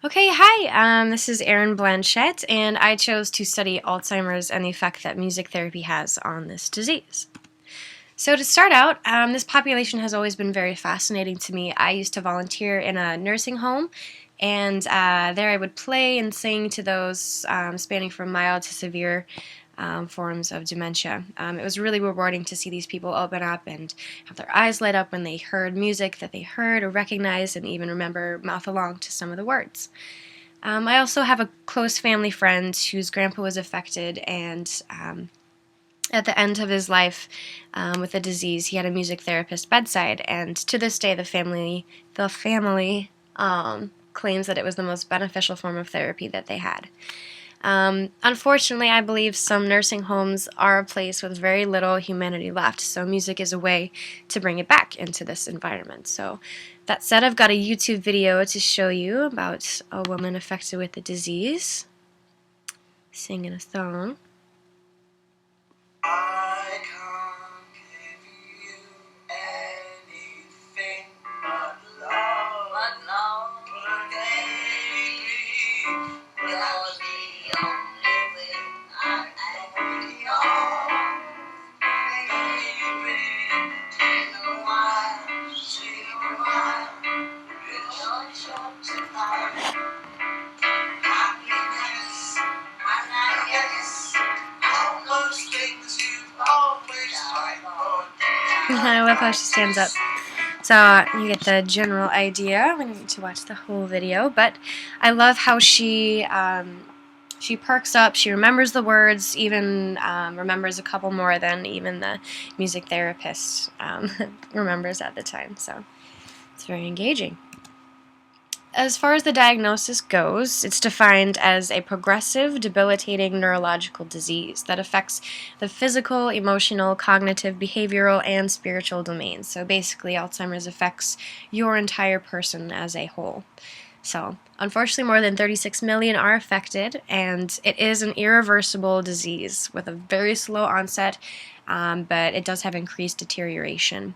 Okay, hi, this is Erin Blanchette, and I chose to study Alzheimer's and the effect that music therapy has on this disease. So, to start out, this population has always been very fascinating to me. I used to volunteer in a nursing home, and there I would play and sing to those spanning from mild to severe forms of dementia. It was really rewarding to see these people open up and have their eyes light up when they heard music that they heard or recognized and even remember mouth along to some of the words. I also have a close family friend whose grandpa was affected, and at the end of his life with the disease, he had a music therapist bedside. And to this day, the family claims that it was the most beneficial form of therapy that they had. Unfortunately, I believe some nursing homes are a place with very little humanity left, so music is a way to bring it back into this environment. So, that said, I've got a YouTube video to show you about a woman affected with the disease singing a song. I can't give you anything but love, baby. You're the only thing I need on, baby. In a while, it's short tonight. Happiness, and I guess all those things you've always tried for. I love how she stands up. So you get the general idea. We don't need to watch the whole video, but I love how she perks up. She remembers the words, even remembers a couple more than even the music therapist remembers at the time. So it's very engaging. As far as the diagnosis goes, it's defined as a progressive, debilitating neurological disease that affects the physical, emotional, cognitive, behavioral, and spiritual domains. So basically, Alzheimer's affects your entire person as a whole. So, unfortunately, more than 36 million are affected, and it is an irreversible disease with a very slow onset, but it does have increased deterioration.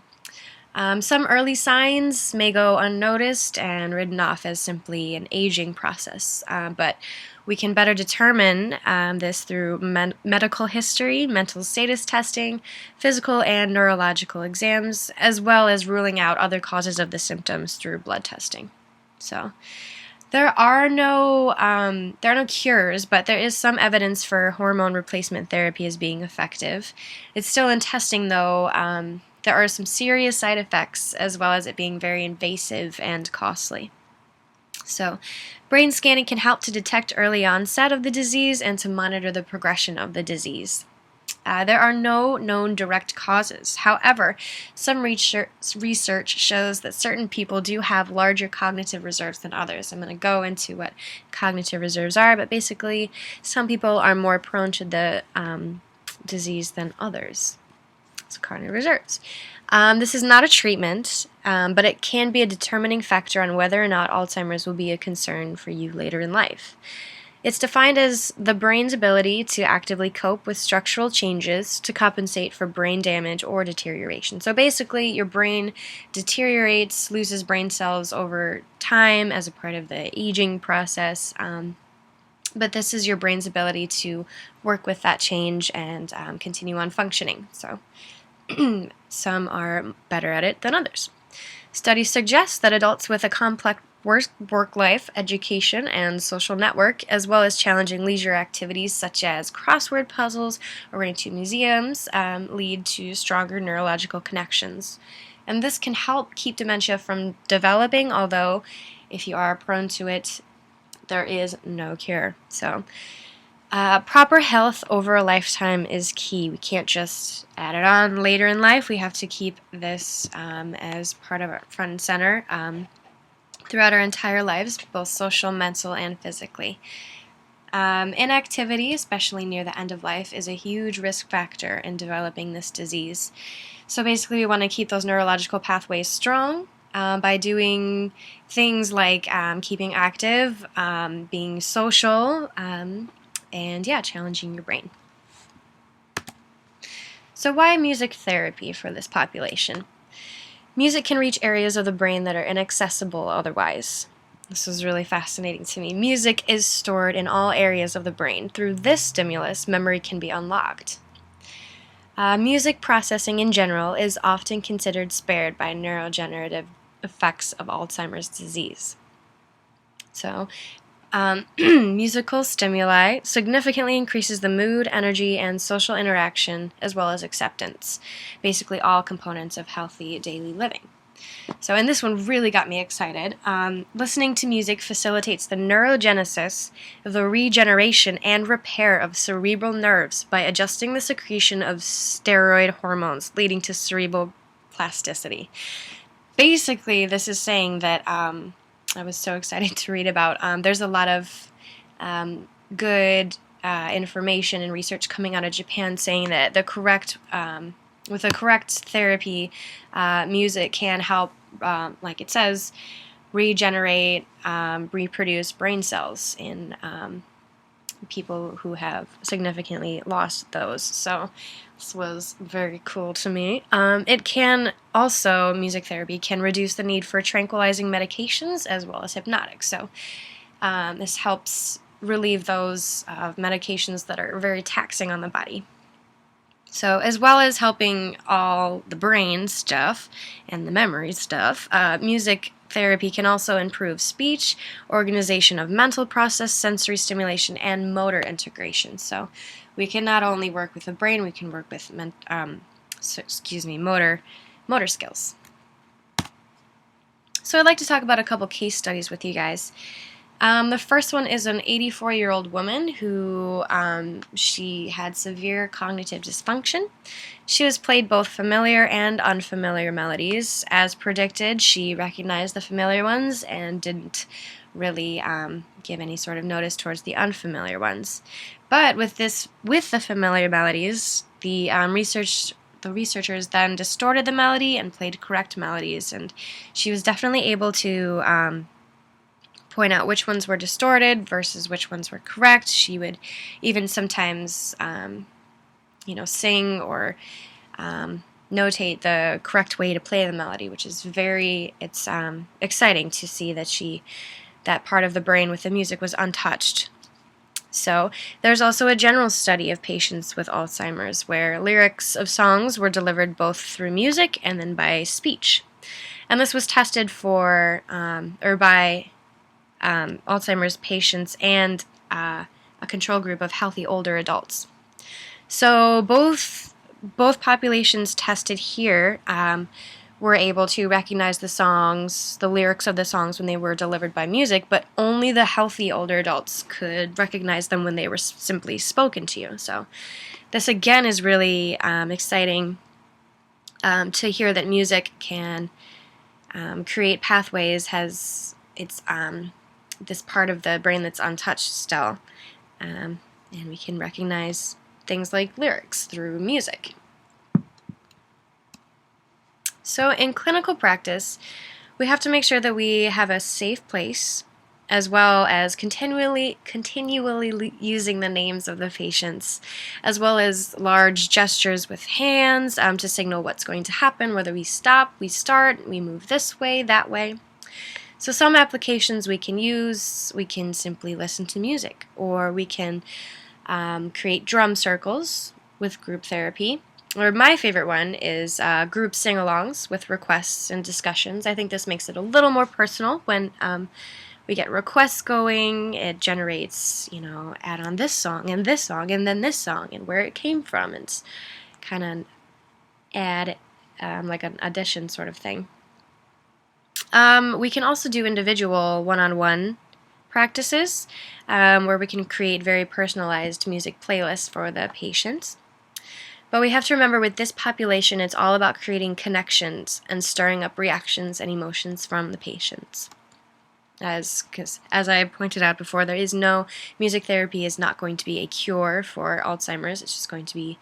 Some early signs may go unnoticed and written off as simply an aging process, but we can better determine this through medical history, mental status testing, physical and neurological exams, as well as ruling out other causes of the symptoms through blood testing. So, there are no cures, but there is some evidence for hormone replacement therapy as being effective. It's still in testing, though. There are some serious side effects, as well as it being very invasive and costly. So, brain scanning can help to detect early onset of the disease and to monitor the progression of the disease. There are no known direct causes. However, some research shows that certain people do have larger cognitive reserves than others. I'm going to go into what cognitive reserves are, but basically, some people are more prone to the disease than others. So, cognitive reserves. This is not a treatment, but it can be a determining factor on whether or not Alzheimer's will be a concern for you later in life. It's defined as the brain's ability to actively cope with structural changes to compensate for brain damage or deterioration. So basically, your brain deteriorates, loses brain cells over time as a part of the aging process. But this is your brain's ability to work with that change and continue on functioning. So some are better at it than others. Studies suggest that adults with a complex work life, education, and social network, as well as challenging leisure activities such as crossword puzzles or running to museums, lead to stronger neurological connections. And this can help keep dementia from developing, although if you are prone to it, there is no cure. So, proper health over a lifetime is key. We can't just add it on later in life. We have to keep this as part of our front and center throughout our entire lives, both social, mental, and physically. Inactivity, especially near the end of life, is a huge risk factor in developing this disease. So basically, we want to keep those neurological pathways strong by doing things like keeping active, being social, and challenging your brain. So why music therapy for this population? Music can reach areas of the brain that are inaccessible otherwise. This was really fascinating to me. Music is stored in all areas of the brain. Through this stimulus, memory can be unlocked. Music processing in general is often considered spared by neurodegenerative effects of Alzheimer's disease. So, musical stimuli significantly increases the mood, energy, and social interaction, as well as acceptance. Basically, all components of healthy daily living. So, and this one really got me excited. Listening to music facilitates the neurogenesis, the regeneration and repair of cerebral nerves by adjusting the secretion of steroid hormones, leading to cerebral plasticity. Basically, this is saying that I was so excited to read about. There's a lot of good information and research coming out of Japan saying that with the correct therapy, music can help, like it says, regenerate, reproduce brain cells in people who have significantly lost those. So this was very cool to me. It can also, music therapy can reduce the need for tranquilizing medications as well as hypnotics. So this helps relieve those medications that are very taxing on the body. So as well as helping all the brain stuff and the memory stuff, music therapy can also improve speech, organization of mental process, sensory stimulation, and motor integration. So we can not only work with the brain, we can work with motor skills. So I'd like to talk about a couple case studies with you guys. The first one is an 84-year-old woman who she had severe cognitive dysfunction. She was played both familiar and unfamiliar melodies. As predicted, she recognized the familiar ones and didn't really give any sort of notice towards the unfamiliar ones. But with the familiar melodies, the researchers then distorted the melody and played correct melodies, and she was definitely able to point out which ones were distorted versus which ones were correct. She would even sometimes, sing or notate the correct way to play the melody, which is it's exciting to see that part of the brain with the music was untouched. So there's also a general study of patients with Alzheimer's where lyrics of songs were delivered both through music and then by speech. And this was tested by Alzheimer's patients and a control group of healthy older adults. So both populations tested here were able to recognize the lyrics of the songs when they were delivered by music, but only the healthy older adults could recognize them when they were simply spoken to you. So this again is really exciting to hear that music can create pathways, it's this part of the brain that's untouched still, and we can recognize things like lyrics through music. So in clinical practice, we have to make sure that we have a safe place, as well as continually using the names of the patients, as well as large gestures with hands to signal what's going to happen, whether we stop, we start, we move this way, that way. So some applications we can simply listen to music, or we can create drum circles with group therapy. Or my favorite one is group sing-alongs with requests and discussions. I think this makes it a little more personal when we get requests going. It generates, add on this song, and then this song, and where it came from. It's kind of add like an addition sort of thing. We can also do individual one-on-one practices where we can create very personalized music playlists for the patients. But we have to remember with this population, it's all about creating connections and stirring up reactions and emotions from the patients. Because as I pointed out before, music therapy is not going to be a cure for Alzheimer's. It's just going to be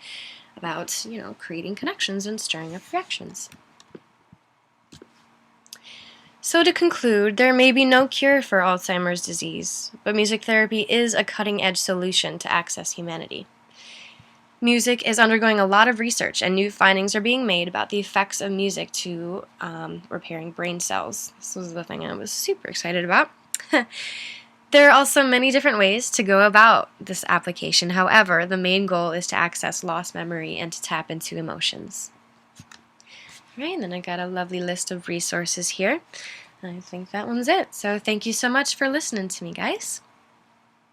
about, creating connections and stirring up reactions. So to conclude, there may be no cure for Alzheimer's disease, but music therapy is a cutting-edge solution to access humanity. Music is undergoing a lot of research, and new findings are being made about the effects of music to repairing brain cells. This was the thing I was super excited about. There are also many different ways to go about this application. However, the main goal is to access lost memory and to tap into emotions. All right, and then I got a lovely list of resources here. I think that one's it. So thank you so much for listening to me, guys.